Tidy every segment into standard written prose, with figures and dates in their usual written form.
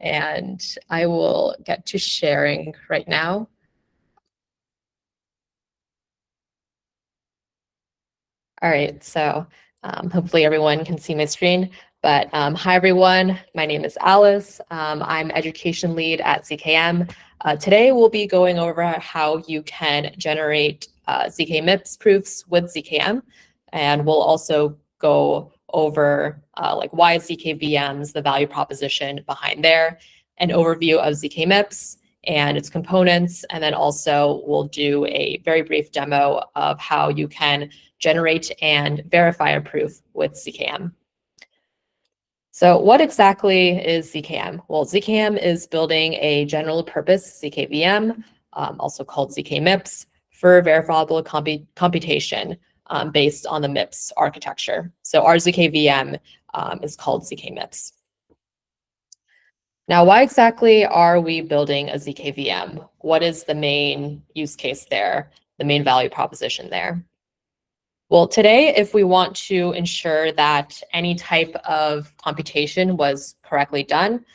and I will get to sharing right now. All right, so hopefully everyone can see my screen. But hi, everyone. My name is Alice. I'm education lead at ZKM. Today, we'll be going over how you can generate zkMIPS proofs with ZKM. And we'll also go over like why zkVMs, the value proposition behind there, an overview of zkMIPS and its components. And then also we'll do a very brief demo of how you can generate and verify a proof with ZKM. So what exactly is ZKM? Well, ZKM is building a general purpose zkVM, also called zkMIPS, for verifiable computation based on the MIPS architecture. So our zkVM is called zkMIPS. Now, why exactly are we building a zkVM? What is the main use case there, the main value proposition there? Well, today, if we want to ensure that any type of computation was correctly done,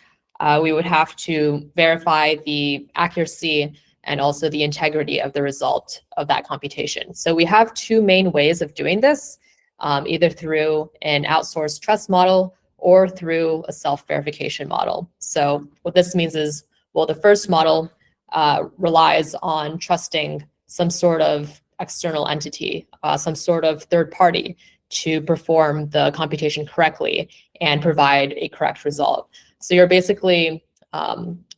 we would have to verify the accuracy and also the integrity of the result of that computation. So we have two main ways of doing this, either through an outsourced trust model or through a self-verification model. So what this means is, well, the first model relies on trusting some sort of external entity, some sort of third party to perform the computation correctly and provide a correct result. So you're basically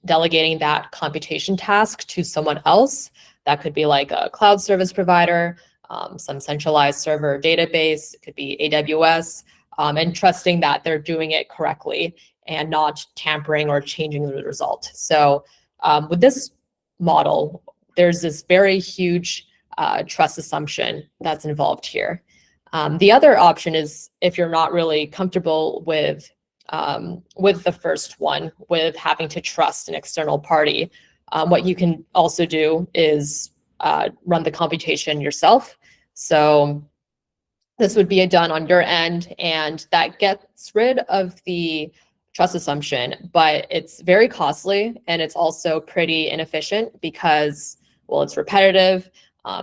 delegating that computation task to someone else. That could be like a cloud service provider, some centralized server database, it could be AWS, and trusting that they're doing it correctly and not tampering or changing the result. So with this model, there's this very huge trust assumption that's involved here. The other option is if you're not really comfortable with the first one, with having to trust an external party, what you can also do is run the computation yourself. So this would be done on your end, and that gets rid of the trust assumption, but it's very costly and it's also pretty inefficient because, well, it's repetitive.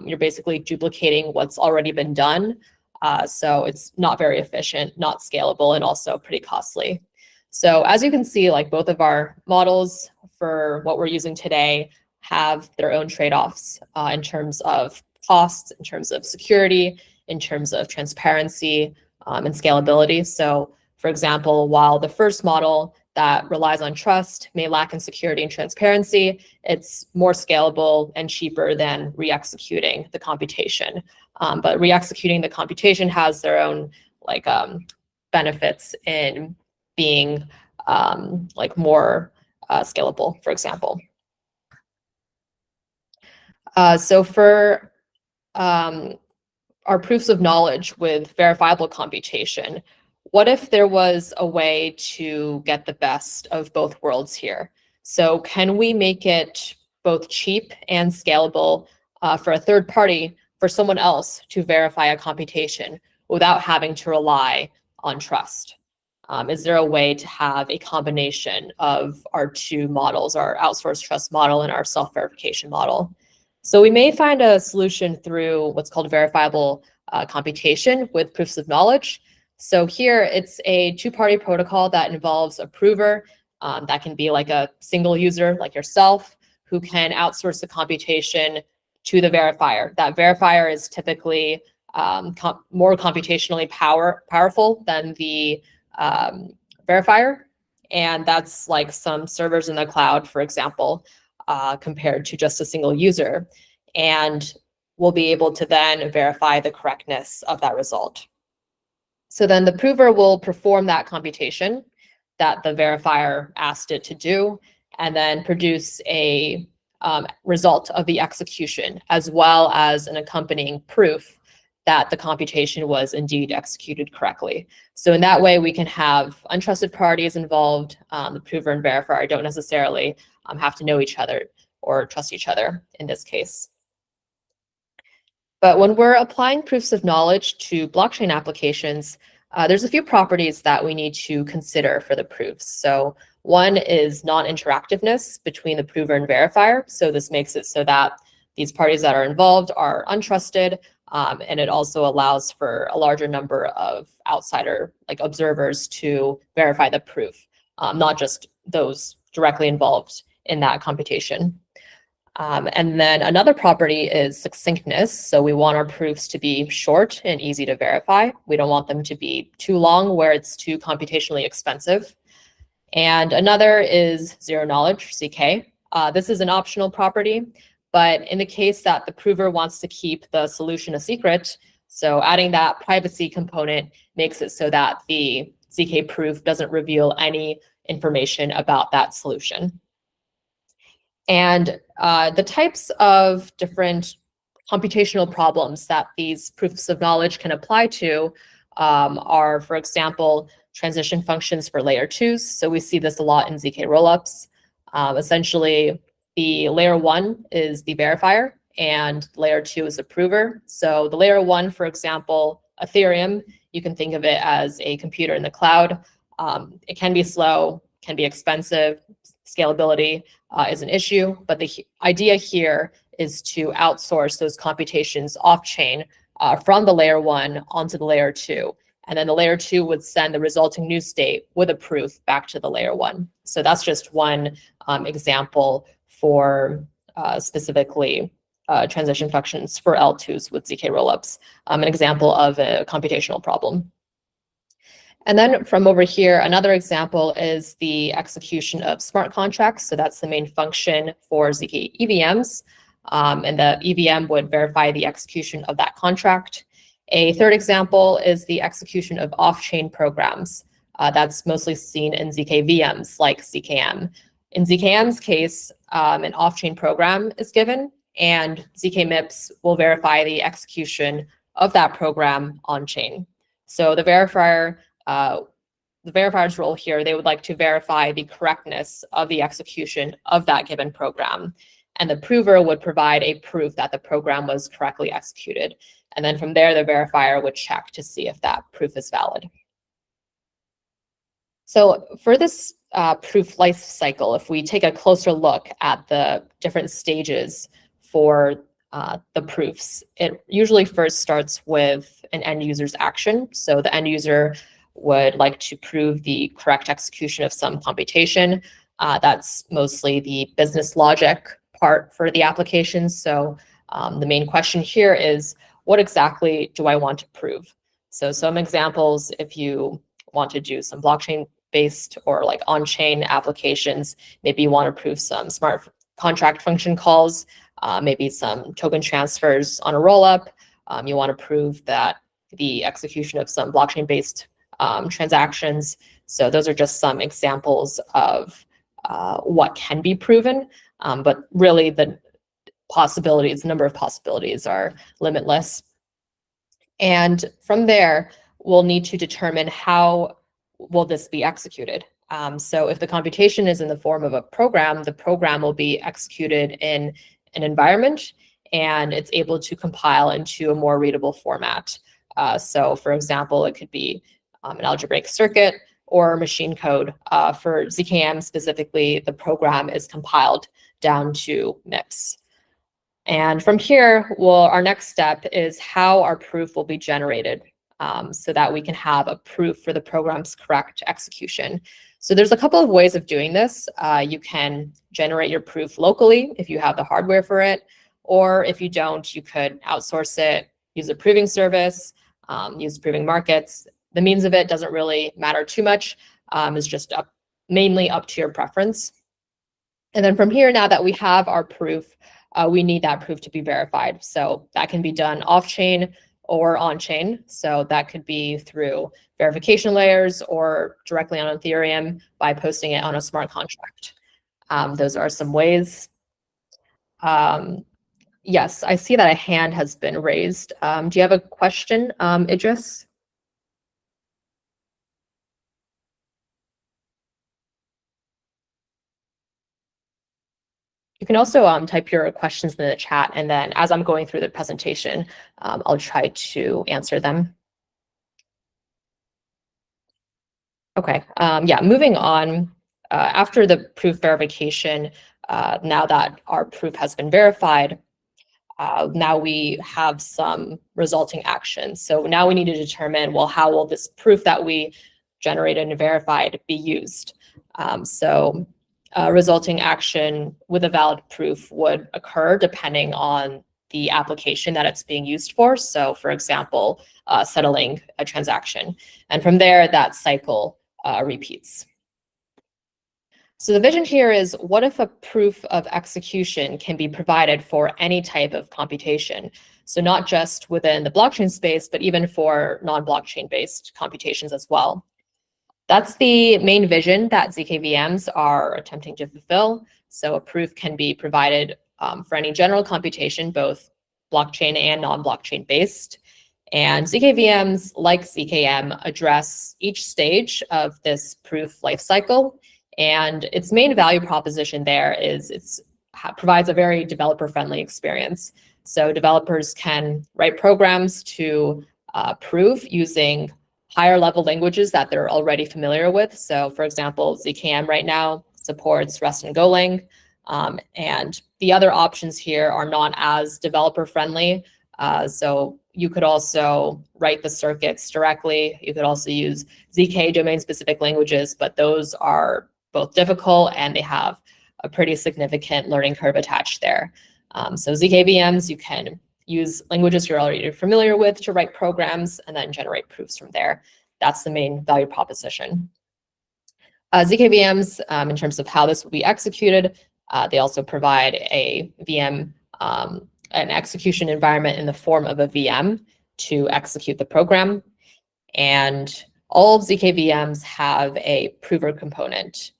You're basically duplicating what's already been done. So it's not very efficient, not scalable, and also pretty costly. So as you can see, like both of our models for what we're using today have their own trade-offs in terms of costs, in terms of security, in terms of transparency and scalability. So for example, while the first model that relies on trust may lack in security and transparency, it's more scalable and cheaper than re-executing the computation. But re-executing the computation has their own like benefits in being like more scalable, for example. So for our proofs of knowledge with verifiable computation, what if there was a way to get the best of both worlds here? So can we make it both cheap and scalable for a third party, for someone else to verify a computation without having to rely on trust? Is there a way to have a combination of our two models, our outsourced trust model and our self-verification model? So we may find a solution through what's called verifiable computation with proofs of knowledge. So here it's a two-party protocol that involves a prover that can be like a single user like yourself who can outsource the computation to the verifier. That verifier is typically more computationally powerful than the verifier. And that's like some servers in the cloud, for example, compared to just a single user. And we'll be able to then verify the correctness of that result. So then the prover will perform that computation that the verifier asked it to do, and then produce a result of the execution, as well as an accompanying proof that the computation was indeed executed correctly. So in that way, we can have untrusted parties involved. The prover and verifier don't necessarily have to know each other or trust each other in this case. But when we're applying proofs of knowledge to blockchain applications, there's a few properties that we need to consider for the proofs. So One is non-interactiveness between the prover and verifier. So this makes it so that these parties that are involved are untrusted, and it also allows for a larger number of outsider, like observers, to verify the proof, not just those directly involved in that computation. And then another property is succinctness. So we want our proofs to be short and easy to verify. We don't want them to be too long where it's too computationally expensive. And another is zero knowledge, ZK. This is an optional property, but in the case that the prover wants to keep the solution a secret, so adding that privacy component makes it so that the ZK proof doesn't reveal any information about that solution. And the types of different computational problems that these proofs of knowledge can apply to are, for example, transition functions for layer 2s. So we see this a lot in ZK rollups. Essentially, the layer 1 is the verifier and layer 2 is the prover. So the layer 1, for example, Ethereum, you can think of it as a computer in the cloud. It can be slow, can be expensive, scalability is an issue, but the idea here is to outsource those computations off-chain from the layer 1 onto the layer 2. And then the layer 2 would send the resulting new state with a proof back to the layer 1. So that's just one example for specifically transition functions for L2s with ZK rollups, an example of a computational problem. And then from over here, another example is the execution of smart contracts. So that's the main function for zkEVMs. And the EVM would verify the execution of that contract. A third example is the execution of off-chain programs. That's mostly seen in zkVMs like ZKM. In ZKM's case, an off-chain program is given, and zkMIPS will verify the execution of that program on-chain. So the verifier's role here, they would like to verify the correctness of the execution of that given program. And the prover would provide a proof that the program was correctly executed. And then from there, the verifier would check to see if that proof is valid. So for this proof life cycle, if we take a closer look at the different stages for the proofs, it usually first starts with an end user's action. So the end user would like to prove the correct execution of some computation. That's mostly the business logic part for the application. So the main question here is, what exactly do I want to prove? So some examples, if you want to do some blockchain-based or like on-chain applications, maybe you want to prove some smart contract function calls, maybe some token transfers on a rollup. You want to prove that the execution of some blockchain-based transactions. So those are just some examples of what can be proven, but really the number of possibilities are limitless. And from there, we'll need to determine how will this be executed. So if the computation is in the form of a program, the program will be executed in an environment, and it's able to compile into a more readable format. So for example, it could be an algebraic circuit or machine code. For ZKM specifically, the program is compiled down to MIPS. And from here, our next step is how our proof will be generated so that we can have a proof for the program's correct execution. So there's a couple of ways of doing this. You can generate your proof locally if you have the hardware for it, or if you don't, you could outsource it, use a proving service, use proving markets. The means of it doesn't really matter too much. It's just mainly up to your preference. And then from here, now that we have our proof, we need that proof to be verified. So that can be done off-chain or on-chain. So that could be through verification layers or directly on Ethereum by posting it on a smart contract. Those are some ways. Yes, I see that a hand has been raised. Do you have a question, Idris? You can also type your questions in the chat, and then as I'm going through the presentation, I'll try to answer them. Okay, yeah, moving on. after the proof verification, now that our proof has been verified, now we have some resulting actions. So now we need to determine, well, how will this proof that we generated and verified be used? So resulting action with a valid proof would occur depending on the application that it's being used for. So for example, settling a transaction. And from there, that cycle repeats. So the vision here is, what if a proof of execution can be provided for any type of computation? So not just within the blockchain space, but even for non-blockchain based computations as well. That's the main vision that zkVMs are attempting to fulfill. So a proof can be provided for any general computation, both blockchain and non-blockchain based. And zkVMs, like ZKM, address each stage of this proof lifecycle. And its main value proposition there is it provides a very developer-friendly experience. So developers can write programs to prove using higher level languages that they're already familiar with. So for example, ZKM right now supports Rust and Golang. And the other options here are not as developer-friendly. So you could also write the circuits directly. You could also use ZK domain-specific languages, but those are both difficult and they have a pretty significant learning curve attached there. So zkVMs, you can use languages you're already familiar with to write programs and then generate proofs from there. That's the main value proposition. zkVMs, in terms of how this will be executed, they also provide a VM, an execution environment in the form of a VM to execute the program. And all of zkVMs have a prover component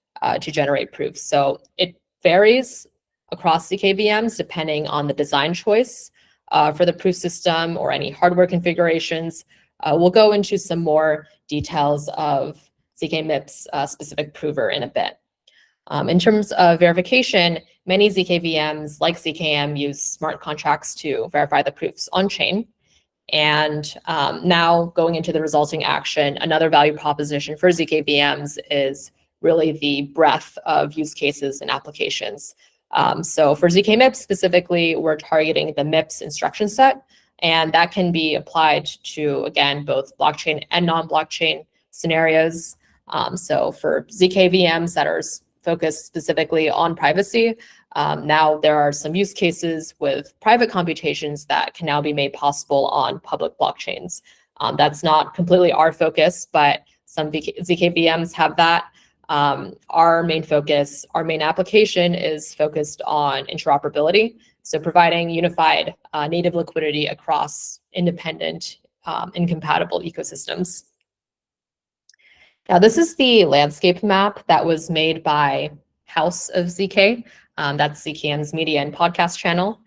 to generate proofs. So it varies across zkVMs depending on the design choice for the proof system or any hardware configurations. We'll go into some more details of zkMIPS specific prover in a bit. In terms of verification, many zkVMs, like ZKM, use smart contracts to verify the proofs on-chain. And now going into the resulting action, another value proposition for zkVMs is really the breadth of use cases and applications. So for zkMIPS specifically, we're targeting the MIPS instruction set, and that can be applied to, again, both blockchain and non-blockchain scenarios. So for zkVMs that are focused specifically on privacy, now there are some use cases with private computations that can now be made possible on public blockchains. That's not completely our focus, but some zkVMs have that. Our main focus, our main application is focused on interoperability. So providing unified native liquidity across independent, incompatible ecosystems. Now, this is the landscape map that was made by House of ZK. That's ZKM's media and podcast channel.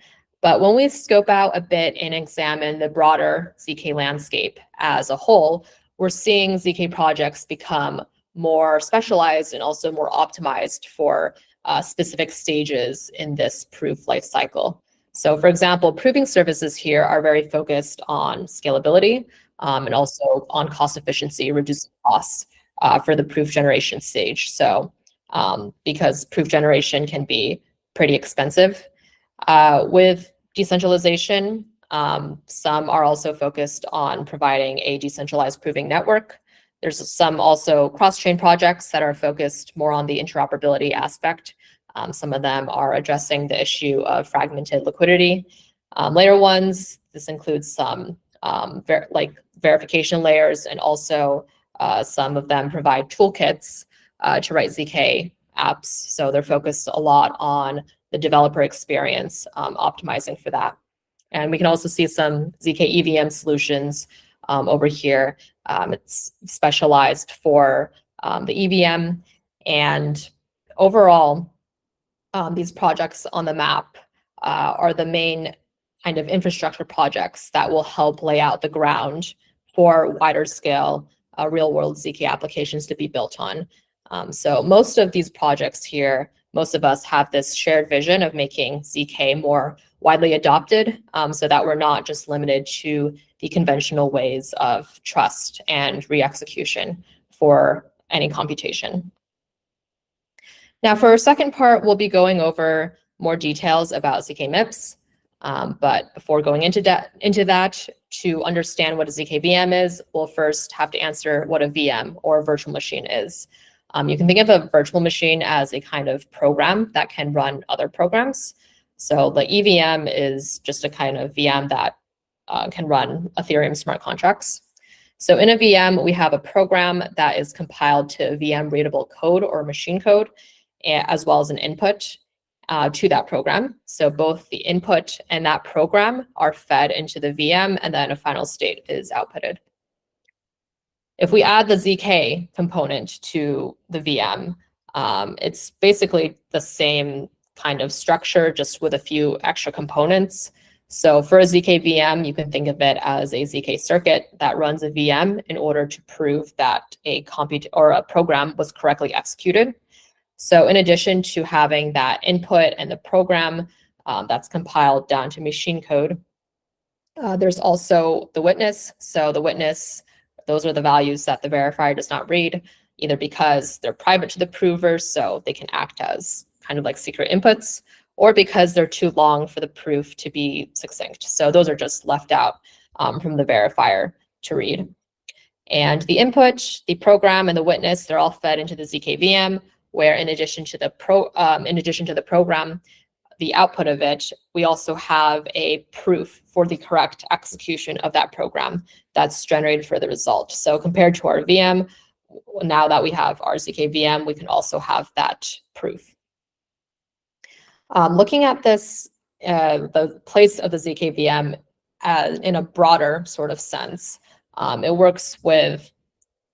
But when we scope out a bit and examine the broader ZK landscape as a whole, we're seeing ZK projects become more specialized and also more optimized for specific stages in this proof lifecycle. So for example, proving services here are very focused on scalability and also on cost efficiency, reducing costs for the proof generation stage. So because proof generation can be pretty expensive. With decentralization, some are also focused on providing a decentralized proving network. There's some also cross-chain projects that are focused more on the interoperability aspect. Some of them are addressing the issue of fragmented liquidity. Layer ones, this includes some verification layers, and also some of them provide toolkits to write ZK apps. So they're focused a lot on the developer experience, optimizing for that. And we can also see some ZK EVM solutions over here. It's specialized for the EVM. And overall, these projects on the map are the main kind of infrastructure projects that will help lay out the ground for wider scale real-world ZK applications to be built on. So most of these projects here, most of us have this shared vision of making ZK more widely adopted so that we're not just limited to the conventional ways of trust and re-execution for any computation. Now for our second part, we'll be going over more details about zkMIPS. But before going into that, to understand what a zkVM is, we'll first have to answer what a VM or a virtual machine is. You can think of a virtual machine as a kind of program that can run other programs. So the EVM is just a kind of VM that can run Ethereum smart contracts. So in a VM, we have a program that is compiled to VM readable code or machine code, as well as an input to that program. So both the input and that program are fed into the VM, and then a final state is outputted. If we add the ZK component to the VM, it's basically the same kind of structure, just with a few extra components. So for a ZK VM, you can think of it as a ZK circuit that runs a VM in order to prove that a program was correctly executed. So in addition to having that input and the program that's compiled down to machine code, there's also the witness. So the witness, those are the values that the verifier does not read, either because they're private to the prover, so they can act as kind of like secret inputs, or because they're too long for the proof to be succinct. So those are just left out from the verifier to read. And the input, the program, and the witness, they're all fed into the zkVM, where in addition to the program, the output of it, we also have a proof for the correct execution of that program that's generated for the result. So compared to our VM, now that we have our zkVM, we can also have that proof. Looking at this, the place of the zkVM in a broader sort of sense, it works with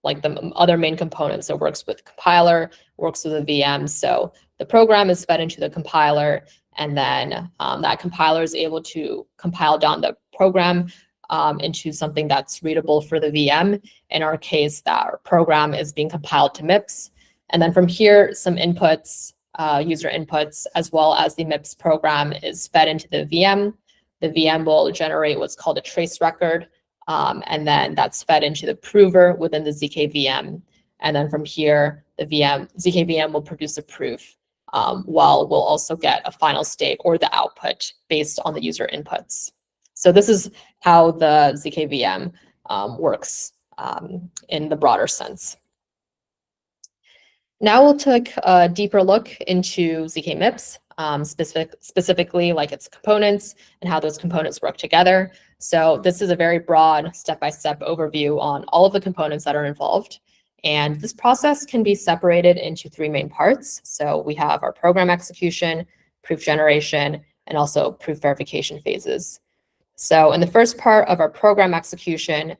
like the other main components. It works with compiler, works with a VM. So the program is fed into the compiler, and then that compiler is able to compile down the program into something that's readable for the VM. In our case, that program is being compiled to MIPS. And then from here, some inputs, user inputs, as well as the MIPS program is fed into the VM. The VM will generate what's called a trace record, and then that's fed into the prover within the zkVM. And then from here, the zkVM will produce a proof, while we'll also get a final state or the output based on the user inputs. So this is how the zkVM works in the broader sense. Now we'll take a deeper look into zkMIPS, specifically like its components and how those components work together. So this is a very broad step-by-step overview on all of the components that are involved. And this process can be separated into three main parts. So we have our program execution, proof generation, and also proof verification phases. So in the first part of our program execution,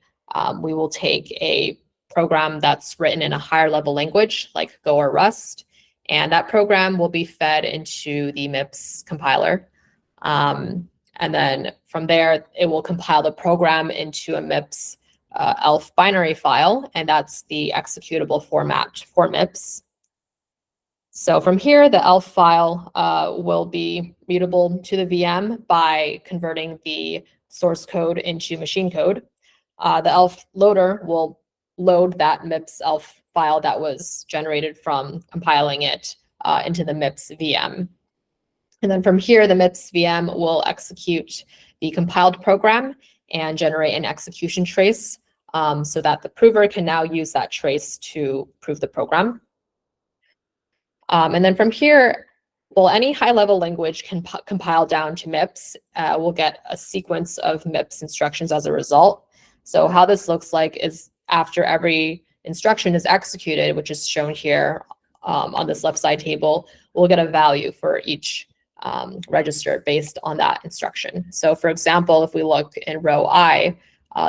we will take a program that's written in a higher level language like Go or Rust, and that program will be fed into the MIPS compiler. And then from there, it will compile the program into a MIPS ELF binary file, and that's the executable format for MIPS. So from here, the ELF file will be readable to the VM by converting the source code into machine code. The ELF loader will load that MIPS ELF file that was generated from compiling it into the MIPS VM. And then from here, the MIPS VM will execute the compiled program and generate an execution trace so that the prover can now use that trace to prove the program. And then from here, well, any high-level language can compile down to MIPS. We'll get a sequence of MIPS instructions as a result. So how this looks like is after every instruction is executed, which is shown here on this left side table, we'll get a value for each register based on that instruction. So for example, if we look in row I,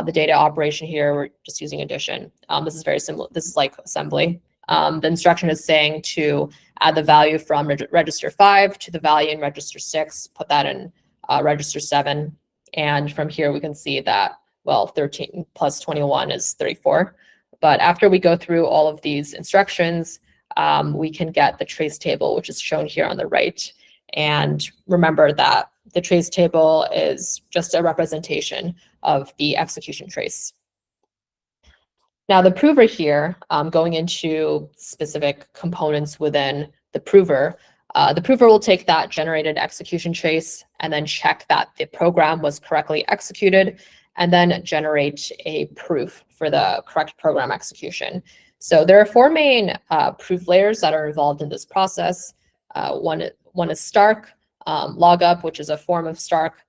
the data operation here, we're just using addition. This is very similar. This is like assembly. The instruction is saying to add the value from register 5 to the value in register 6, put that in register 7. And from here, we can see that, well, 13 plus 21 is 34. But after we go through all of these instructions, we can get the trace table, which is shown here on the right. And remember that the trace table is just a representation of the execution trace. Now the prover here, going into specific components within the prover. The prover will take that generated execution trace and then check that the program was correctly executed, and then generate a proof for the correct program execution. So there are four main proof layers that are involved in this process. One is Stark, Logup, which is a form of Stark,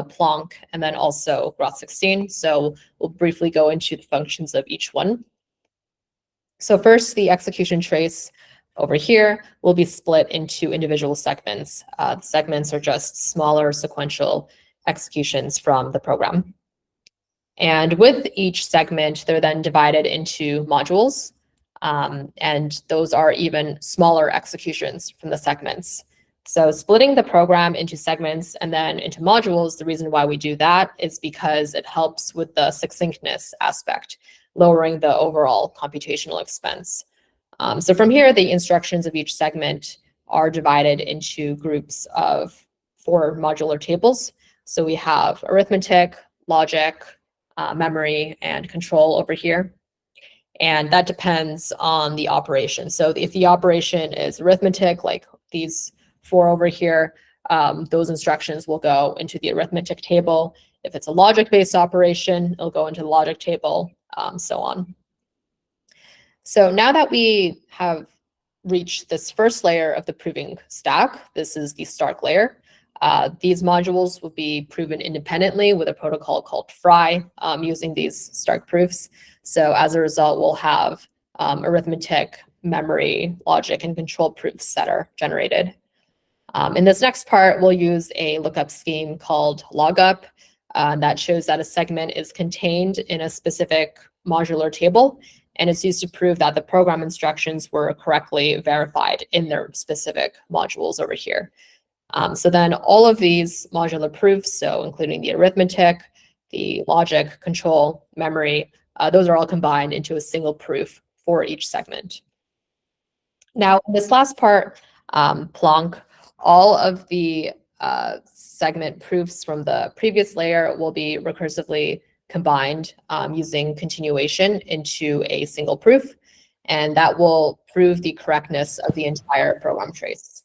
Plonk, and then also Grot16. So we'll briefly go into the functions of each one. So first, the execution trace over here will be split into individual segments. The segments are just smaller sequential executions from the program. And with each segment, they're then divided into modules. And those are even smaller executions from the segments. So splitting the program into segments and then into modules, the reason why we do that is because it helps with the succinctness aspect, lowering the overall computational expense. So from here, the instructions of each segment are divided into groups of 4 modular tables. So we have arithmetic, logic, memory, and control over here. And that depends on the operation. So if the operation is arithmetic, like these 4 over here, those instructions will go into the arithmetic table. If it's a logic-based operation, it'll go into the logic table, so on. So now that we have reached this first layer of the proving stack, this is the Stark layer. These modules will be proven independently with a protocol called Fry, using these Stark proofs. So as a result, we'll have arithmetic, memory, logic, and control proofs that are generated. In this next part, we'll use a lookup scheme called Logup that shows that a segment is contained in a specific modular table, and it's used to prove that the program instructions were correctly verified in their specific modules over here. So then all of these modular proofs, so including the arithmetic, the logic, control, memory, those are all combined into a single proof for each segment. Now, in this last part, Plonk, all of the segment proofs from the previous layer will be recursively combined using continuation into a single proof, and that will prove the correctness of the entire program trace.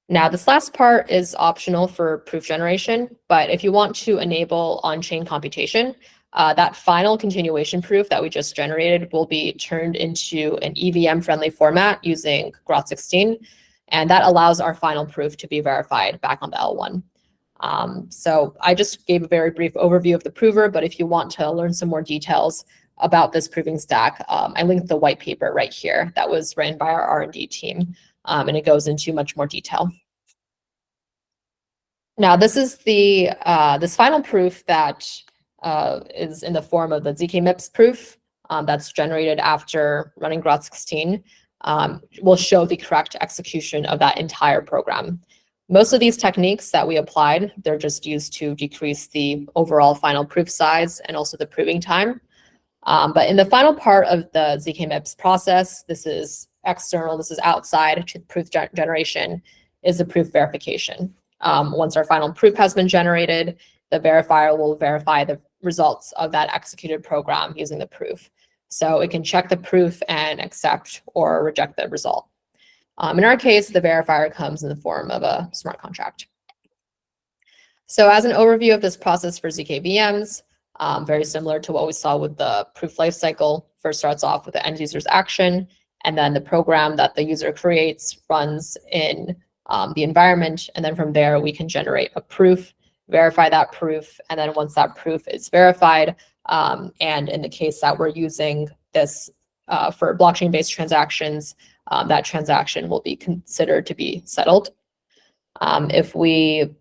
Now, this last part is optional for proof generation, but if you want to enable on-chain computation, that final continuation proof that we just generated will be turned into an EVM-friendly format using Grot16, and that allows our final proof to be verified back on the L1. So I just gave a very brief overview of the prover, but if you want to learn some more details about this proving stack, I linked the white paper right here that was written by our R&D team, and it goes into much more detail. Now, this is the this final proof that is in the form of the zkMIPS proof that's generated after running Grot16, will show the correct execution of that entire program. Most of these techniques that we applied, they're just used to decrease the overall final proof size and also the proving time. But in the final part of the zkMIPS process, this is external, this is outside to proof generation, is the proof verification. Once our final proof has been generated, the verifier will verify the results of that executed program using the proof. So it can check the proof and accept or reject the result. In our case, the verifier comes in the form of a smart contract. So as an overview of this process for zkVMs, very similar to what we saw with the proof lifecycle, first starts off with the end user's action, and then the program that the user creates runs in the environment, and then from there we can generate a proof, verify that proof, and then once that proof is verified, and in the case that we're using this for blockchain-based transactions, that transaction will be considered to be settled. If we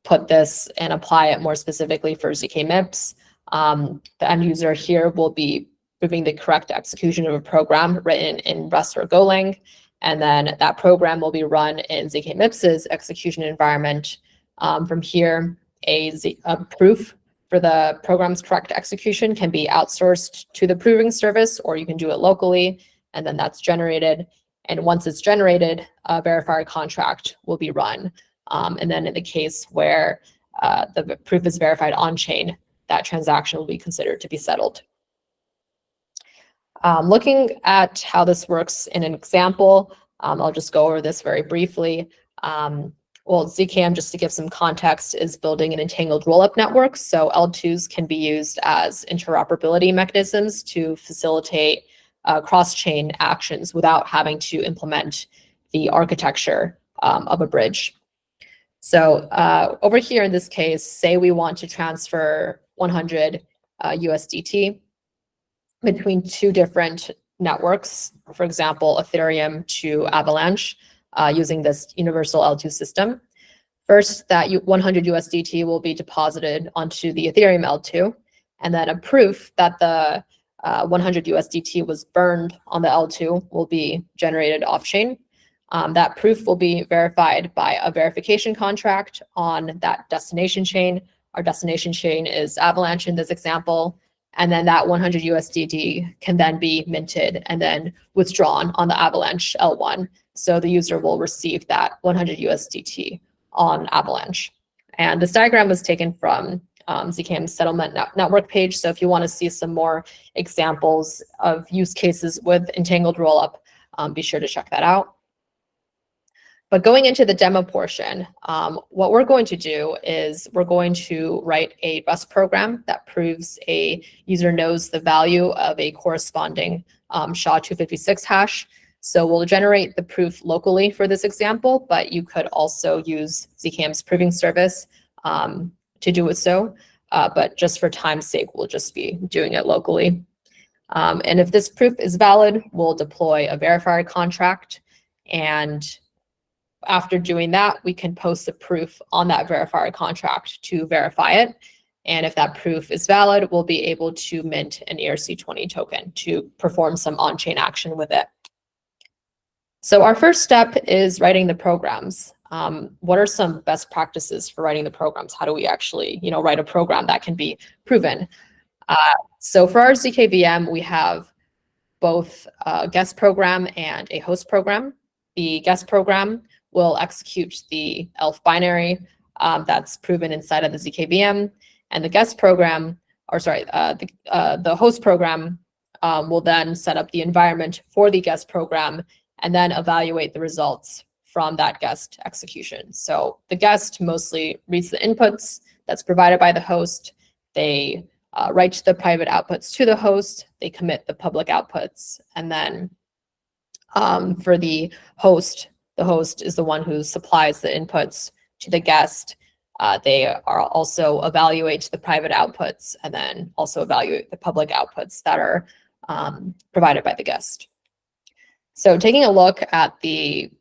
put this and apply it more specifically for zkMIPS, the end user here will be proving the correct execution of a program written in Rust or Golang, and then that program will be run in zkMIPS's execution environment. From here, a proof for the program's correct execution can be outsourced to the proving service, or you can do it locally, and then that's generated. And once it's generated, a verifier contract will be run. And then in the case where the proof is verified on-chain, that transaction will be considered to be settled. Looking at how this works in an example, I'll just go over this very briefly. Well, ZKM, just to give some context, is building an entangled rollup network. So L2s can be used as interoperability mechanisms to facilitate cross-chain actions without having to implement the architecture of a bridge. So over here in this case, say we want to transfer 100 USDT between two different networks, for example, Ethereum to Avalanche, using this universal L2 system. First, that 100 USDT will be deposited onto the Ethereum L2, and then a proof that the 100 USDT was burned on the L2 will be generated off-chain. That proof will be verified by a verification contract on that destination chain. Our destination chain is Avalanche in this example. And then that 100 USDT can then be minted and then withdrawn on the Avalanche L1. So the user will receive that 100 USDT on Avalanche. And this diagram was taken from zkM's settlement network page. So if you want to see some more examples of use cases with entangled rollup, be sure to check that out. But going into the demo portion, what we're going to do is we're going to write a Rust program that proves a user knows the value of a corresponding SHA-256 hash. So we'll generate the proof locally for this example, but you could also use zkM's proving service to do it so. But just for time's sake, we'll just be doing it locally. And if this proof is valid, we'll deploy a verifier contract, and after doing that, we can post a proof on that verifier contract to verify it. And if that proof is valid, we'll be able to mint an ERC20 token to perform some on-chain action with it. So our first step is writing the programs. What are some best practices for writing the programs? How do we actually, write a program that can be proven? So for our zkVM, we have both a guest program and a host program. The guest program will execute the ELF binary that's proven inside of the zkVM, and the guest program, or sorry, the host program will then set up the environment for the guest program and then evaluate the results from that guest execution. So the guest mostly reads the inputs that's provided by the host. They write the private outputs to the host. They commit the public outputs, and then for the host is the one who supplies the inputs to the guest. They are also evaluate the private outputs and then also evaluate the public outputs that are provided by the guest. So taking a look at the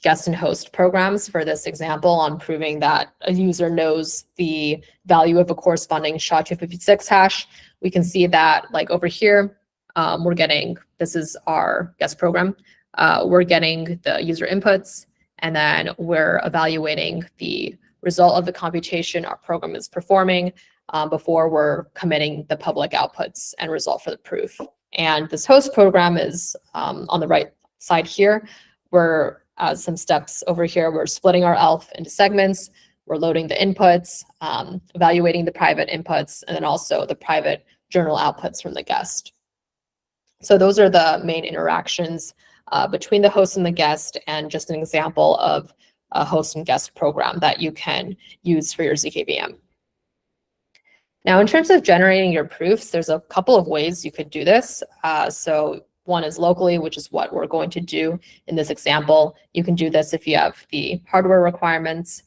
guest and host programs for this example on proving that a user knows the value of a corresponding SHA-256 hash, we can see that like over here, we're getting, this is our guest program. We're getting the user inputs, and then we're evaluating the result of the computation our program is performing before we're committing the public outputs and result for the proof. And this host program is on the right side here. We're some steps over here. We're splitting our ELF into segments. We're loading the inputs, evaluating the private inputs, and then also the private journal outputs from the guest. So those are the main interactions between the host and the guest, and just an example of a host and guest program that you can use for your zkVM. Now, in terms of generating your proofs, there's a couple of ways you could do this. So one is locally, which is what we're going to do in this example. You can do this if you have the hardware requirements,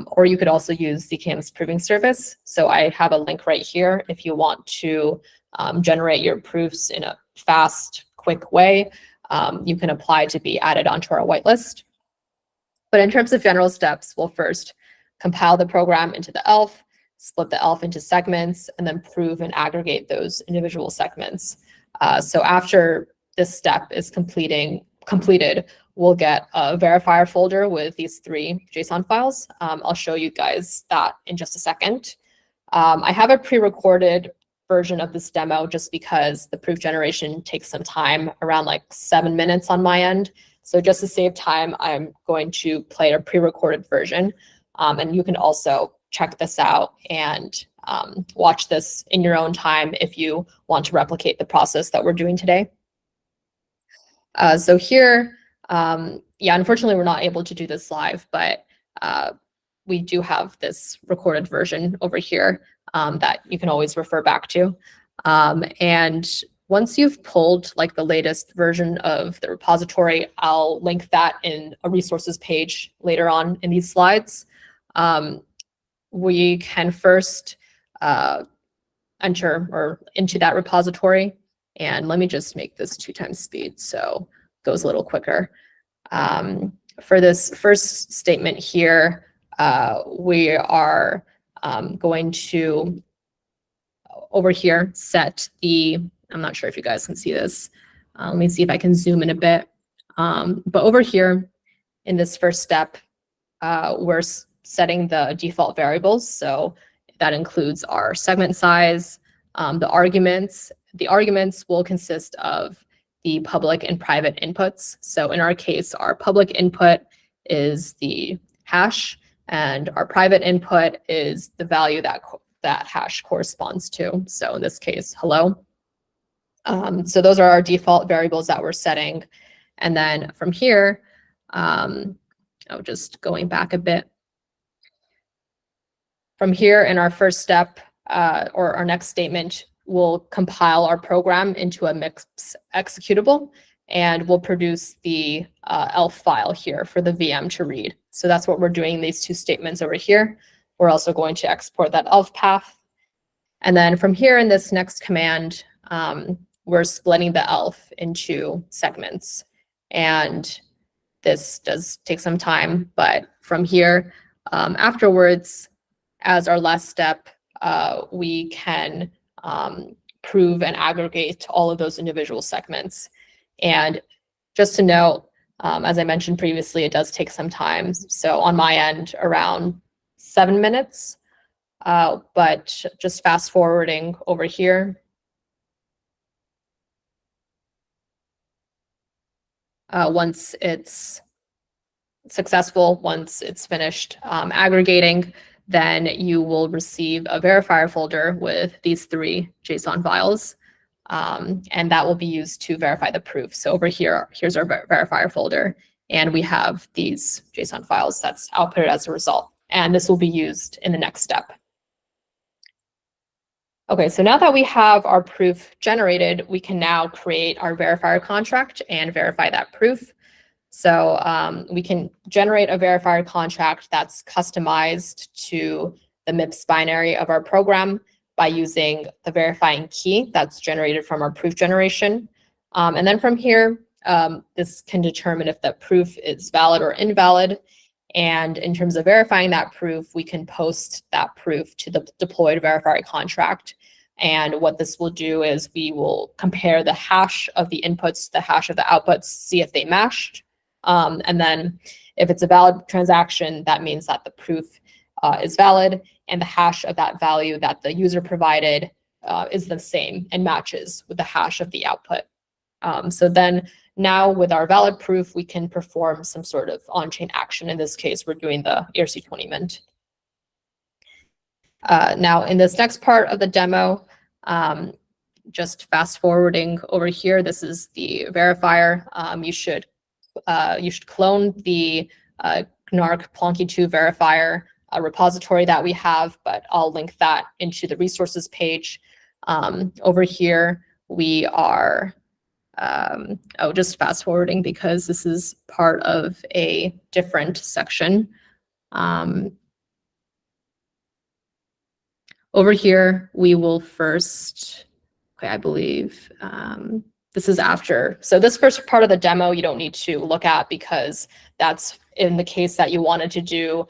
or you could also use zkM's proving service. So I have a link right here if you want to generate your proofs in a fast, quick way. You can apply to be added onto our whitelist. But in terms of general steps, we'll first compile the program into the ELF, split the ELF into segments, and then prove and aggregate those individual segments. So after this step is completed, we'll get a verifier folder with these 3 JSON files. I'll show you guys that in just a second. I have a pre-recorded version of this demo just because the proof generation takes some time, around like 7 minutes on my end. So just to save time, I'm going to play a pre-recorded version. And you can also check this out and watch this in your own time if you want to replicate the process that we're doing today. So here, yeah, unfortunately, we're not able to do this live, but we do have this recorded version over here that you can always refer back to. And once you've pulled like the latest version of the repository, I'll link that in a resources page later on in these slides. We can first enter or into that repository. And let me just make this 2x speed so it goes a little quicker. For this first statement here, we are going to, over here, set the, I'm not sure if you guys can see this. Let me see if I can zoom in a bit. But over here, in this first step, we're setting the default variables. So that includes our segment size, the arguments. The arguments will consist of the public and private inputs. So in our case, our public input is the hash, and our private input is the value that that hash corresponds to. So in this case, hello. So those are our default variables that we're setting. And then from here, just going back a bit. From here in our first step, or our next statement, we'll compile our program into a MIPS executable, and we'll produce the ELF file here for the VM to read. So that's what we're doing in these two statements over here. We're also going to export that ELF path. And then from here in this next command, we're splitting the ELF into segments. And this does take some time, but from here, afterwards, as our last step, we can prove and aggregate all of those individual segments. And just to note, as I mentioned previously, it does take some time. So on my end, around 7 minutes, but just fast forwarding over here. Once it's successful, once it's finished aggregating, then you will receive a verifier folder with these 3 JSON files, and that will be used to verify the proof. So over here, here's our verifier folder, and we have these JSON files that's outputted as a result, and this will be used in the next step. Okay, so now that we have our proof generated, we can now create our verifier contract and verify that proof. So we can generate a verifier contract that's customized to the MIPS binary of our program by using the verifying key that's generated from our proof generation. And then from here, this can determine if the proof is valid or invalid. And in terms of verifying that proof, we can post that proof to the deployed verifier contract. And what this will do is we will compare the hash of the inputs to the hash of the outputs, see if they matched. And then if it's a valid transaction, that means that the proof is valid, and the hash of that value that the user provided is the same and matches with the hash of the output. So then now with our valid proof, we can perform some sort of on-chain action. In this case, we're doing the ERC20 mint. Now in this next part of the demo, just fast forwarding over here, this is the verifier. You should clone the GNARC Plonky2 verifier repository that we have, but I'll link that into the resources page. Over here, we are, just fast forwarding because this is part of a different section. Over here, we will first, okay, I believe, this is after. So this first part of the demo, you don't need to look at because that's in the case that you wanted to do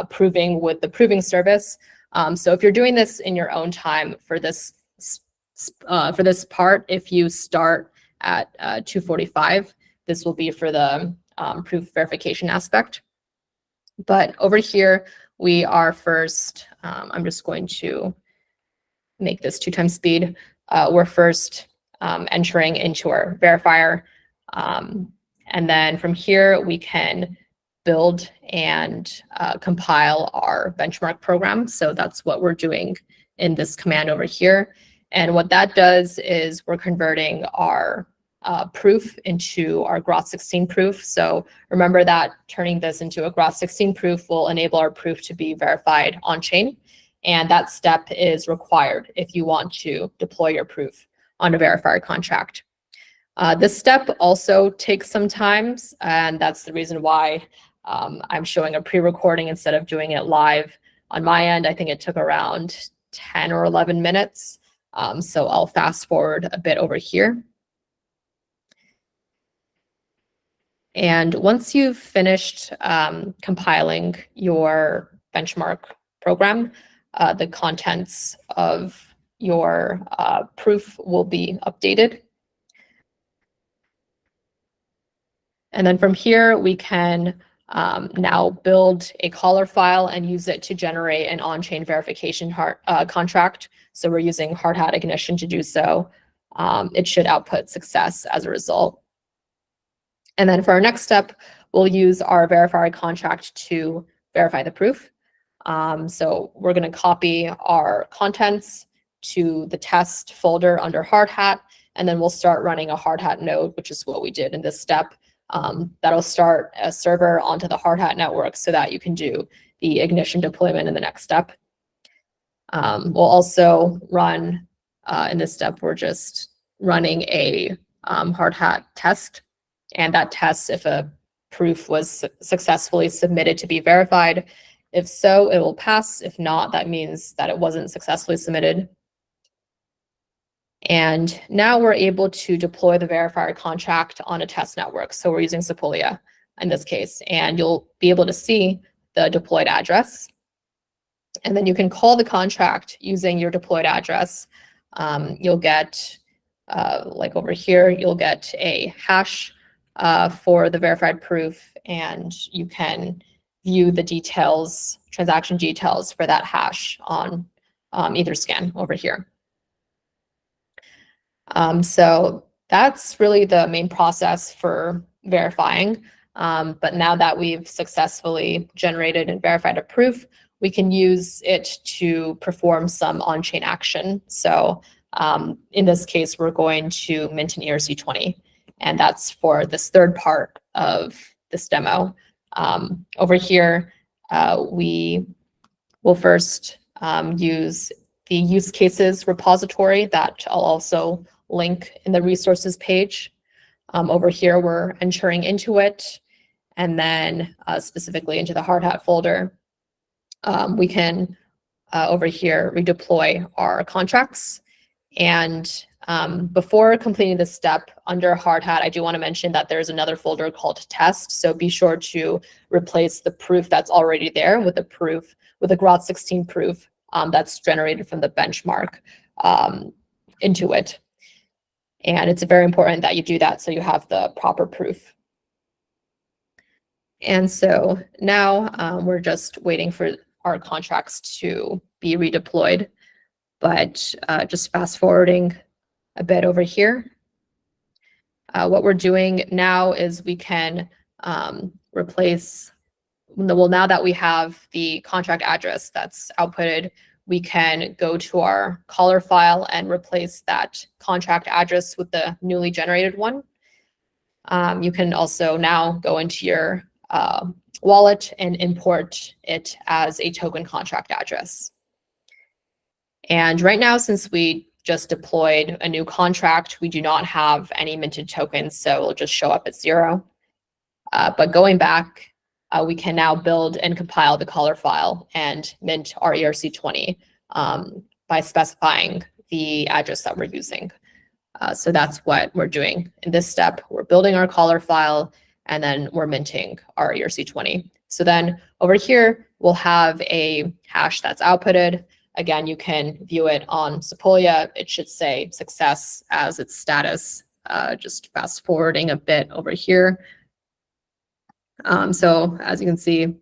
proving with the proving service. So if you're doing this in your own time for this part, if you start at 2:45, this will be for the proof verification aspect. But over here, we are first, I'm just going to make this 2x speed. We're first entering into our verifier. And then from here, we can build and compile our benchmark program. So that's what we're doing in this command over here. And what that does is we're converting our proof into our Groth16 proof. So remember that turning this into a Groth16 proof will enable our proof to be verified on-chain. And that step is required if you want to deploy your proof on a verifier contract. This step also takes some time, and that's the reason why I'm showing a pre-recording instead of doing it live. On my end, I think it took around 10 or 11 minutes. So I'll fast forward a bit over here. And once you've finished compiling your benchmark program, the contents of your proof will be updated. And then from here, we can now build a caller file and use it to generate an on-chain verification contract. So we're using hard hat ignition to do so. It should output success as a result. And then for our next step, we'll use our verifier contract to verify the proof. So we're going to copy our contents to the test folder under hard hat, and then we'll start running a hard hat node, which is what we did in this step. That'll start a server onto the hard hat network so that you can do the ignition deployment in the next step. We'll also run, in this step, we're just running a hard hat test. And that tests if a proof was successfully submitted to be verified. If so, it will pass. If not, that means that it wasn't successfully submitted. And now we're able to deploy the verifier contract on a test network. So we're using Sepolia in this case, and you'll be able to see the deployed address. And then you can call the contract using your deployed address. You'll get, like over here, you'll get a hash for the verified proof, and you can view the details, transaction details for that hash on Etherscan over here. So that's really the main process for verifying. But now that we've successfully generated and verified a proof, we can use it to perform some on-chain action. So in this case, we're going to mint an ERC20. And that's for this third part of this demo. Over here, we will first use the use cases repository that I'll also link in the resources page. Over here, we're entering into it, and then specifically into the hard hat folder. We can, over here, redeploy our contracts. And before completing this step under hard hat, I do want to mention that there's another folder called test. So be sure to replace the proof that's already there with the proof, with a Groth16 proof that's generated from the benchmark into it. And it's very important that you do that so you have the proper proof. And so now we're just waiting for our contracts to be redeployed. But just fast forwarding a bit over here, what we're doing now is we can replace, well, now that we have the contract address that's outputted, we can go to our caller file and replace that contract address with the newly generated one. You can also now go into your wallet and import it as a token contract address. And right now, since we just deployed a new contract, we do not have any minted tokens, so it'll just show up at 0. But going back, we can now build and compile the caller file and mint our ERC20 by specifying the address that we're using. So that's what we're doing in this step. We're building our caller file, and then we're minting our ERC20. So then over here, we'll have a hash that's outputted. Again, you can view it on Sepolia. It should say success as its status. Just fast forwarding a bit over here. So as you can see,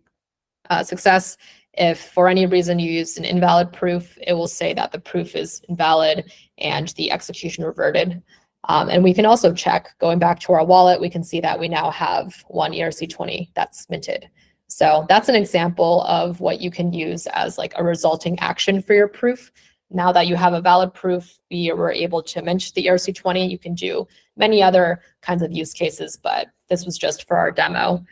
success. If for any reason you use an invalid proof, it will say that the proof is invalid and the execution reverted. And we can also check, going back to our wallet, we can see that we now have one ERC20 that's minted. So that's an example of what you can use as like a resulting action for your proof. now that you have a valid proof, we were able to mention the ERC20. You can do many other kinds of use cases, but this was just for our demo.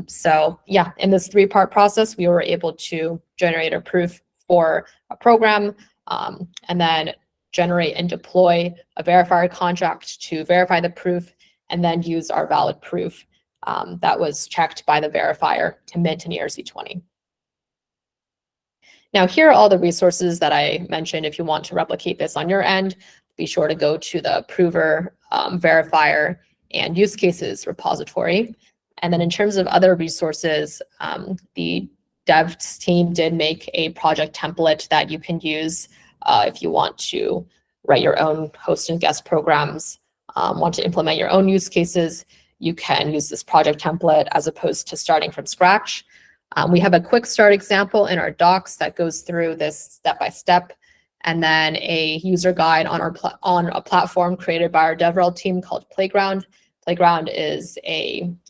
So yeah, in this 3-part process, we were able to generate a proof for a program, and then generate and deploy a verifier contract to verify the proof, and then use our valid proof that was checked by the verifier to mint an ERC20. Now, here are all the resources that I mentioned. If you want to replicate this on your end, be sure to go to the prover, verifier, and use cases repository. And then in terms of other resources, the devs team did make a project template that you can use if you want to write your own host and guest programs, want to implement your own use cases. You can use this project template as opposed to starting from scratch. We have a quick start example in our docs that goes through this step-by-step, and then a user guide on a platform created by our DevRel team called Playground. Playground is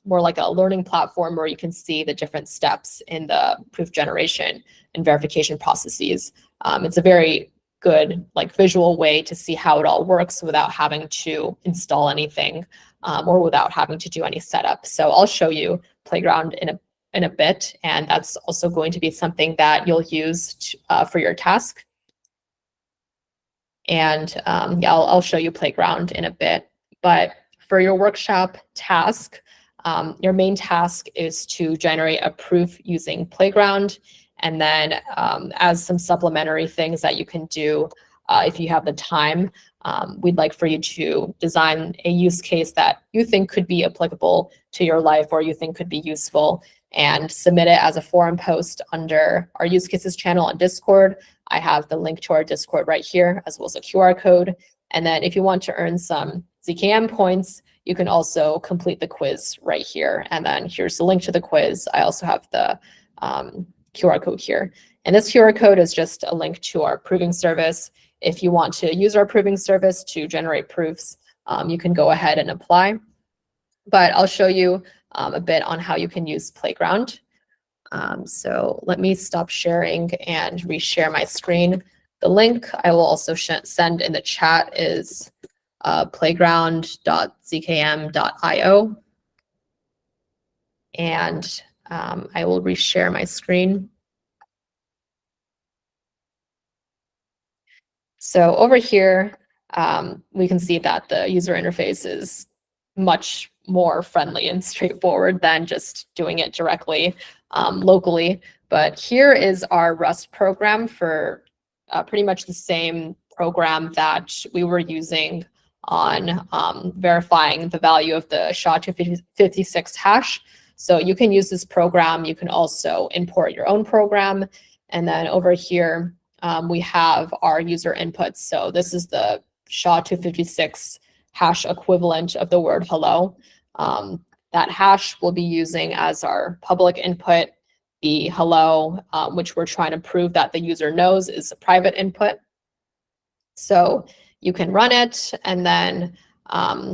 more like a learning platform where you can see the different steps in the proof generation and verification processes. It's a very good visual way to see how it all works without having to install anything or without having to do any setup. So I'll show you Playground in a bit, and that's also going to be something that you'll use for your task. And yeah, I'll show you Playground in a bit. But for your workshop task, your main task is to generate a proof using Playground. And then as some supplementary things that you can do if you have the time, we'd like for you to design a use case that you think could be applicable to your life or you think could be useful, and submit it as a forum post under our use cases channel on Discord. I have the link to our Discord right here, as well as a QR code. And then if you want to earn some ZKM points, you can also complete the quiz right here. And then here's the link to the quiz. I also have the QR code here. And this QR code is just a link to our proving service. If you want to use our proving service to generate proofs, you can go ahead and apply. But I'll show you a bit on how you can use Playground. So let me stop sharing and reshare my screen. The link I will also send in the chat is playground.zkm.io. And I will reshare my screen. So over here, we can see that the user interface is much more friendly and straightforward than just doing it directly locally. But here is our Rust program for pretty much the same program that we were using on verifying the value of the SHA-256 hash. So you can use this program. You can also import your own program. And then over here, we have our user inputs. So this is the SHA-256 hash equivalent of the word hello. That hash we'll be using as our public input. The hello, which we're trying to prove that the user knows, is a private input. So you can run it, and then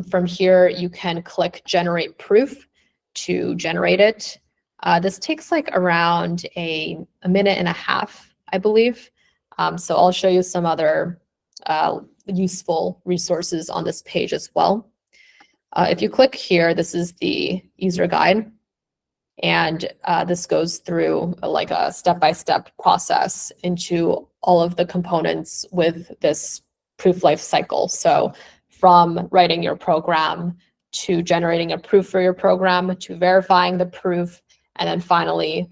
from here you can click generate proof to generate it. This takes like around a minute and a half, I believe. So I'll show you some other useful resources on this page as well. If you click here, this is the user guide. And this goes through like a step-by-step process into all of the components with this proof life cycle. So from writing your program to generating a proof for your program to verifying the proof, and then finally,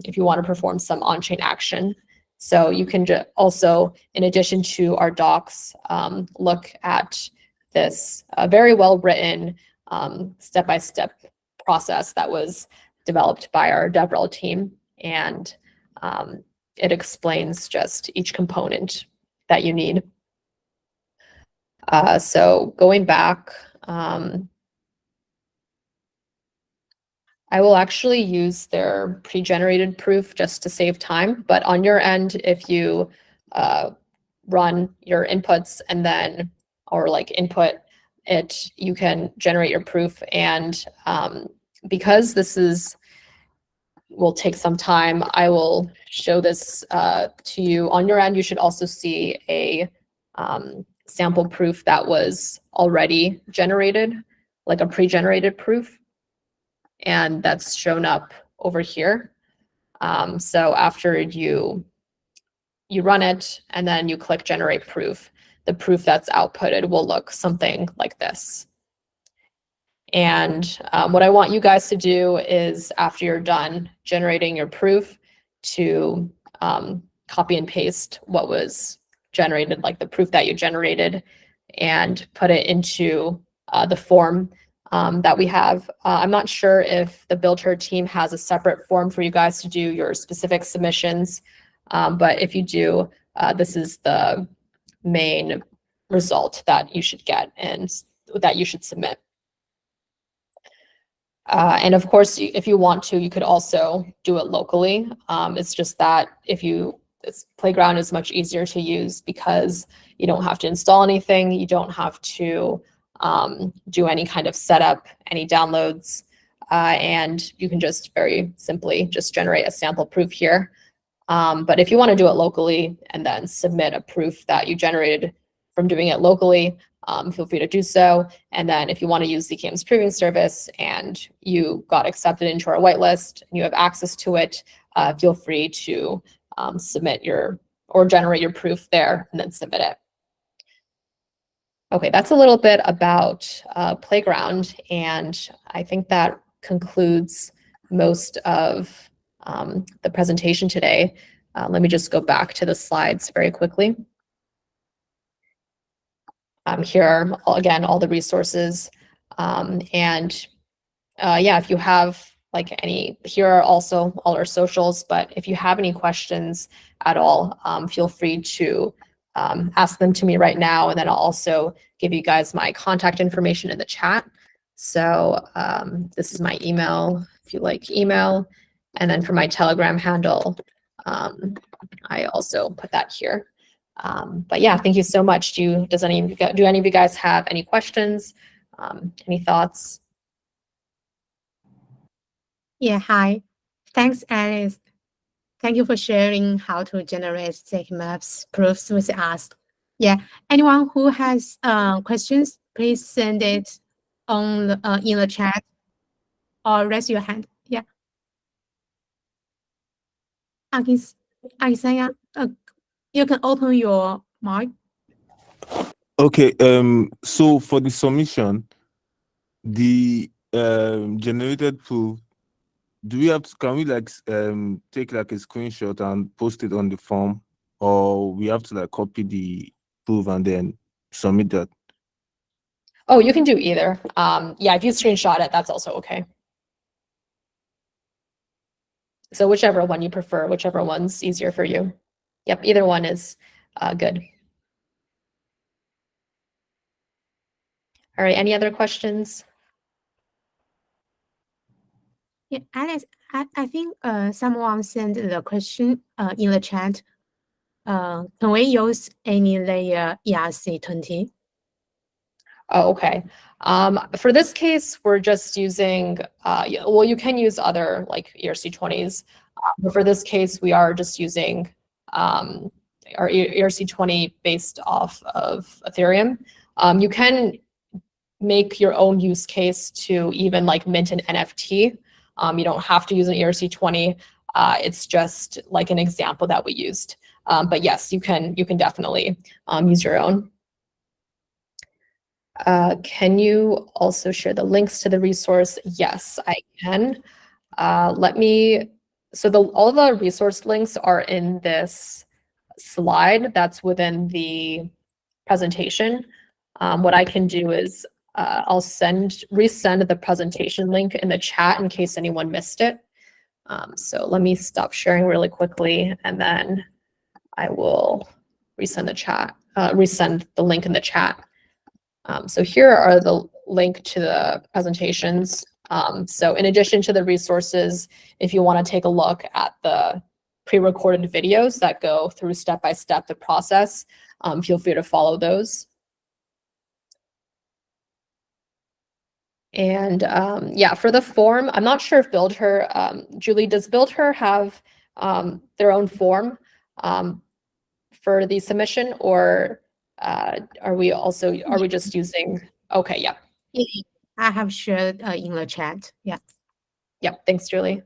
if you want to perform some on-chain action. So you can also, in addition to our docs, look at this very well-written step-by-step process that was developed by our DevRel team, and it explains just each component that you need. So going back, I will actually use their pre-generated proof just to save time, but on your end, if you run your inputs and then, or like input it, you can generate your proof. And because this is will take some time. I will show this to you. On your end, you should also see a sample proof that was already generated, like a pre-generated proof, and that's shown up over here. So after you run it and then you click generate proof, the proof that's outputted will look something like this. And what I want you guys to do is, after you're done generating your proof, to copy and paste what was generated, like the proof that you generated, and put it into the form that we have. I'm not sure if the Builder team has a separate form for you guys to do your specific submissions, but if you do, this is the main result that you should get and that you should submit. And of course, if you want to, you could also do it locally. It's just that this Playground is much easier to use because you don't have to install anything. You don't have to do any kind of setup, any downloads, and you can just very simply just generate a sample proof here. But if you want to do it locally and then submit a proof that you generated from doing it locally, feel free to do so. And then if you want to use zkM's proving service and you got accepted into our whitelist and you have access to it, feel free to submit or generate your proof there and then submit it. Okay, that's a little bit about Playground, and I think that concludes most of the presentation today. Let me just go back to the slides very quickly. Here are, again, all the resources. Yeah, if you have here are also all our socials, but if you have any questions at all, feel free to ask them to me right now, and then I'll also give you guys my contact information in the chat. So this is my email, if you like email, and then for my Telegram handle, I also put that here. But yeah, thank you so much. Do any of you guys have any questions? Any thoughts? Yeah, hi. Thanks, Alice. Thank you for sharing how to generate zkMIPS proofs with us. Yeah, anyone who has questions, please send it on in the chat or raise your hand. Yeah. Isaiah, you can open your mic. Okay. So for the submission, the generated proof, can we take like a screenshot and post it on the form, or we have to like copy the proof and then submit that? Oh, you can do either. Yeah, if you screenshot it, that's also okay. So whichever one you prefer, whichever one's easier for you. Yep, either one is good. All right, any other questions? Yeah, Alice, I think someone sent the question in the chat. Can we use any layer ERC20? Oh, okay. For this case, we're just using, well, you can use other like ERC20s, but for this case, we are just using our ERC20 based off of Ethereum. You can make your own use case to even like mint an NFT. You don't have to use an ERC20. It's just like an example that we used. But yes, you can definitely use your own. Can you also share the links to the resource? Yes, I can. So all the resource links are in this slide that's within the presentation. What I can do is I'll resend the presentation link in the chat in case anyone missed it. So let me stop sharing really quickly, and then I will resend the link in the chat. So here are the link to the presentations. So in addition to the resources, if you want to take a look at the pre-recorded videos that go through step-by-step the process, feel free to follow those. And yeah, for the form, I'm not sure if BuildHer, Julie, does BuildHer have their own form for the submission, or are we just using, okay, yeah. I have shared in the chat. Yeah. Yeah, thanks, Julie.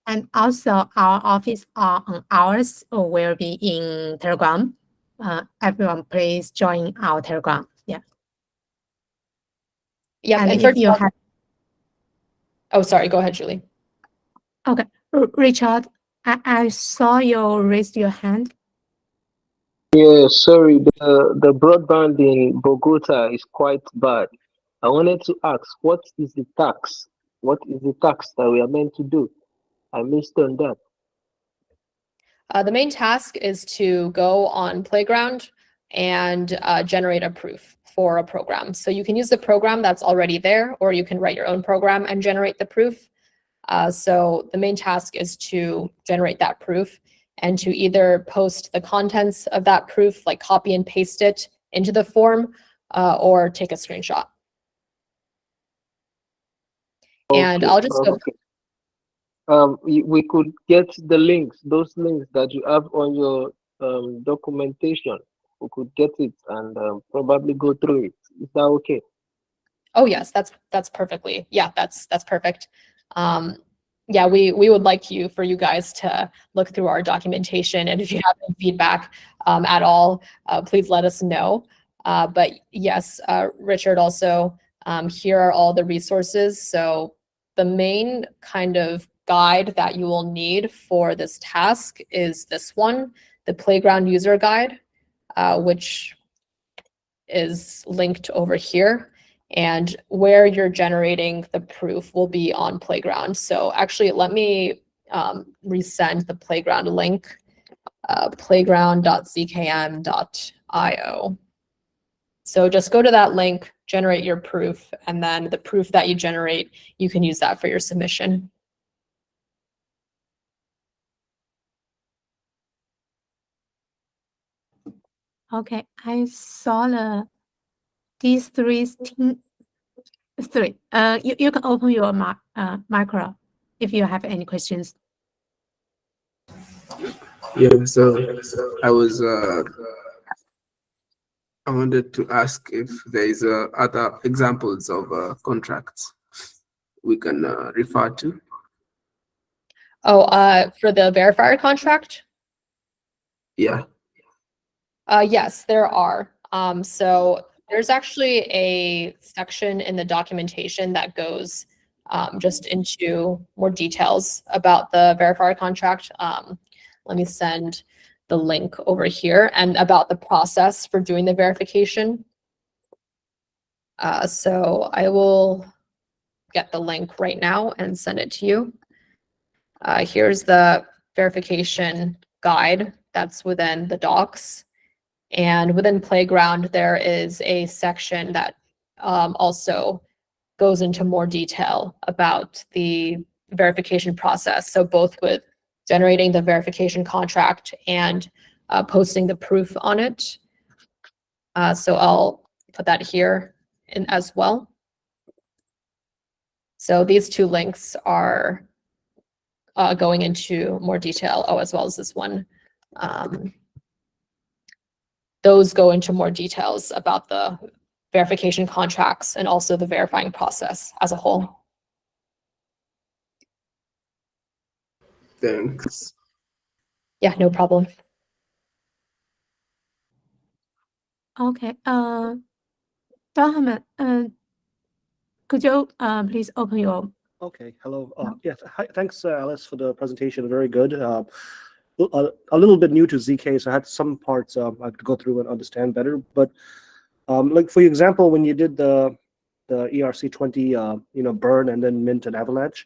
And also our office hours will be in Telegram. Everyone please join our Telegram. Yeah. Yeah, And and if you have, oh, sorry, go ahead, Julie. okay, Richard, I saw you raised your hand. Yeah, sorry, the broadband in Bogota is quite bad. I wanted to ask, what is the tax? What is the tax that we are meant to do? I missed on that. The main task is to go on Playground and generate a proof for a program. So you can use the program that's already there, or you can write your own program and generate the proof. So the main task is to generate that proof and to either post the contents of that proof, like copy and paste it into the form, or take a screenshot. And Okay, I'll just go. okay. We could get the links, those links that you have on your documentation. We could get it and probably go through it. Is that okay? Oh yes, that's perfectly. Yeah, that's perfect. Yeah, we would like for you guys to look through our documentation, and if you have any feedback at all, please let us know. But yes, Richard, also here are all the resources. So the main kind of guide that you will need for this task is this one, the Playground User Guide, which is linked over here. And where you're generating the proof will be on Playground. So actually, let me resend the Playground link, playground.zkm.io. So just go to that link, generate your proof, and then the proof that you generate, you can use that for your submission. Okay, I saw these three. You can open your micro if you have any questions. Yeah, so I wanted to ask if there is other examples of contracts we can refer to. Oh, for the verifier contract? Yeah. Yes, there are. So there's actually a section in the documentation that goes just into more details about the verifier contract. Let me send the link over here, and about the process for doing the verification. So I will get the link right now and send it to you. Here's the verification guide that's within the docs. And within Playground, there is a section that also goes into more detail about the verification process. So both with generating the verification contract and posting the proof on it. So I'll put that here in as well. So these two links are going into more detail, as well as this one. Those go into more details about the verification contracts and also the verifying process as a whole. Thanks. Yeah, no problem. Okay. Dohaman, could you please open your... Okay, hello. Yes, hi, thanks, Alice, for the presentation. Very good. A little bit new to ZK, so I had some parts I had to go through and understand better. But like for example, when you did the ERC20, burn and then mint and avalanche.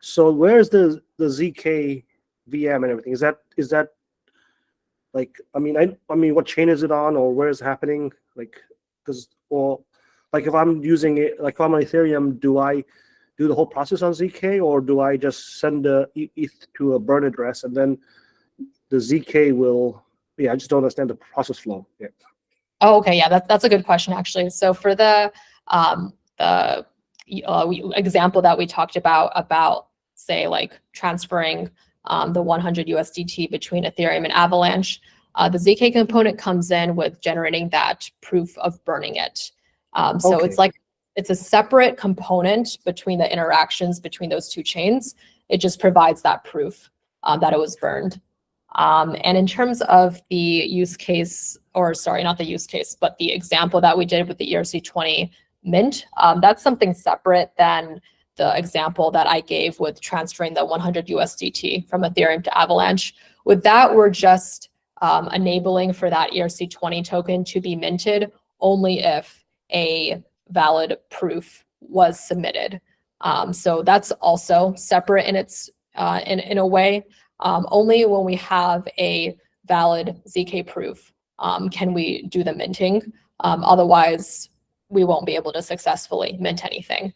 So where's the zkVM and everything? Is that like, I mean, what chain is it on, or where is it happening? Like, like if I'm using it, like if I'm on Ethereum, do I do the whole process on ZK, or do I just send the ETH to a burn address and then the ZK will? Yeah, I just don't understand the process flow. Yeah. Oh, okay, yeah, that's a good question actually. So for the example that we talked about say like transferring the 100 USDT between Ethereum and Avalanche, the ZK component comes in with generating that proof of burning it. So Okay. it's like, it's a separate component between the interactions between those two chains. It just provides that proof that it was burned. And in terms of the use case, or sorry, not the use case, but the example that we did with the ERC20 mint, that's something separate than the example that I gave with transferring the 100 USDT from Ethereum to Avalanche. With that, we're just enabling for that ERC20 token to be minted only if a valid proof was submitted. So that's also separate in its in a way. Only when we have a valid ZK proof can we do the minting. Otherwise, we won't be able to successfully mint anything.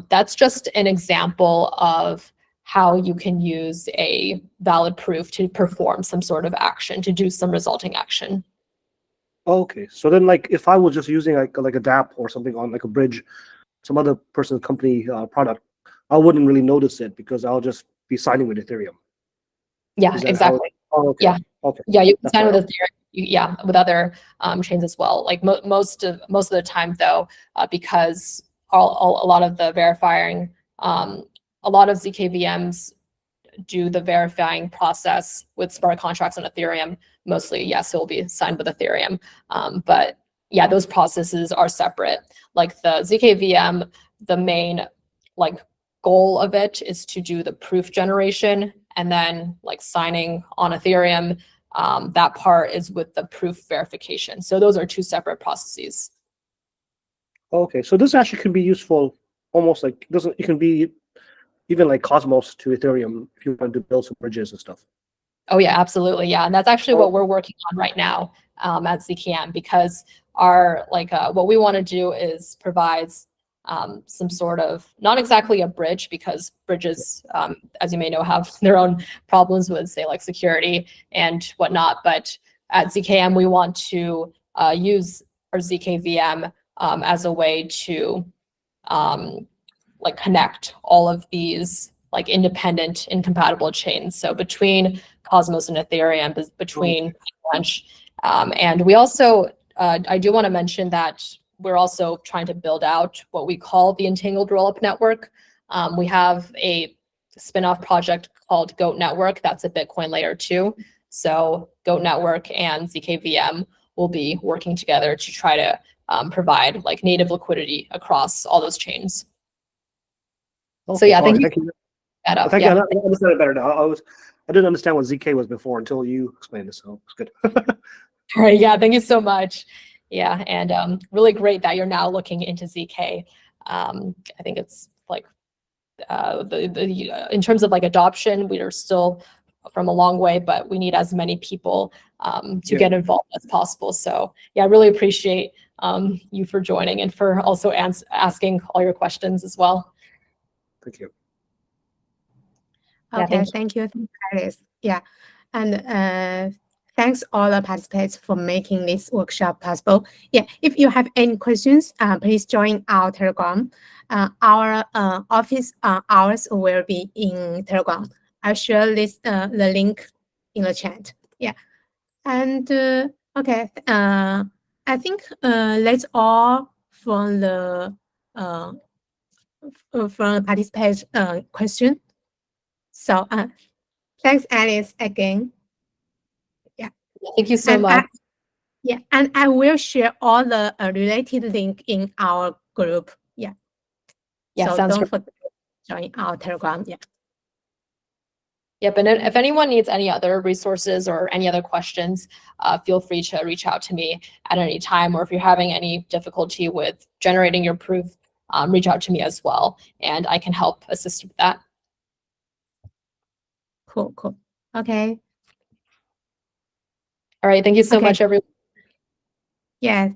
That's just an example of how you can use a valid proof to perform some sort of action, to do some resulting action. Okay, so then like if I was just using like a dApp or something on like a bridge, some other person's company product, I wouldn't really notice it because I'll just be signing with Ethereum. Yeah, Is that exactly. Oh, okay. Yeah. Okay. Yeah, you can That's sign fine. with Ethereum, yeah, with other chains as well. Like most of the time though, because a lot of the verifying, a lot of zkVMs do the verifying process with smart contracts on Ethereum. Mostly, yes, it will be signed with Ethereum. But yeah, those processes are separate. Like the zkVM, the main like goal of it is to do the proof generation, and then like signing on Ethereum, that part is with the proof verification. So those are two separate processes. Okay, so this actually can be useful almost like it can be even like Cosmos to Ethereum if you want to build some bridges and stuff. Oh yeah, absolutely. Yeah, and that's actually what we're working on right now at ZKM, because our what we want to do is provide some sort of, not exactly a bridge, because bridges, as you may know, have their own problems with, say, like security and whatnot. But at ZKM, we want to use our zkVM as a way to like connect all of these like independent, incompatible chains. So between Cosmos and Ethereum, between Avalanche, and we also, I do want to mention that we're also trying to build out what we call the entangled rollup network. We have a spin-off project called Goat Network. That's a Bitcoin layer 2. So Goat Network and zkVM will be working together to try to provide like native liquidity across all those chains. Okay. So yeah, Thank thank you. that up. Thank Yeah. you. I understand it better now. I didn't understand what ZK was before until you explained it, so it's good. All right. Yeah. Thank you so much. Yeah, and really great that you're now looking into ZK. I think it's like in terms of like adoption, we are still from a long way, but we need as many people to get involved as possible. So yeah, I really appreciate you for joining and for also asking all your questions as well. Thank you. Yeah, Okay, thank you. thank you, Alice. Yeah, and thanks all the participants for making this workshop possible. Yeah, if you have any questions, please join our Telegram. Our office hours will be in Telegram. I'll share this the link in the chat. Yeah, and okay, I think that's all from the participants question. So thanks, Alice, again. Yeah. Thank you so And much. yeah, and I will share all the related link in our group. Yeah. Yeah, So sounds don't great. forget to join our Telegram. Yeah. Yep, and if anyone needs any other resources or any other questions, feel free to reach out to me at any time. Or if you're having any difficulty with generating your proof, reach out to me as well, and I can help assist with that. Cool, cool. Okay. All right, thank you so Okay. much, everyone. Yeah.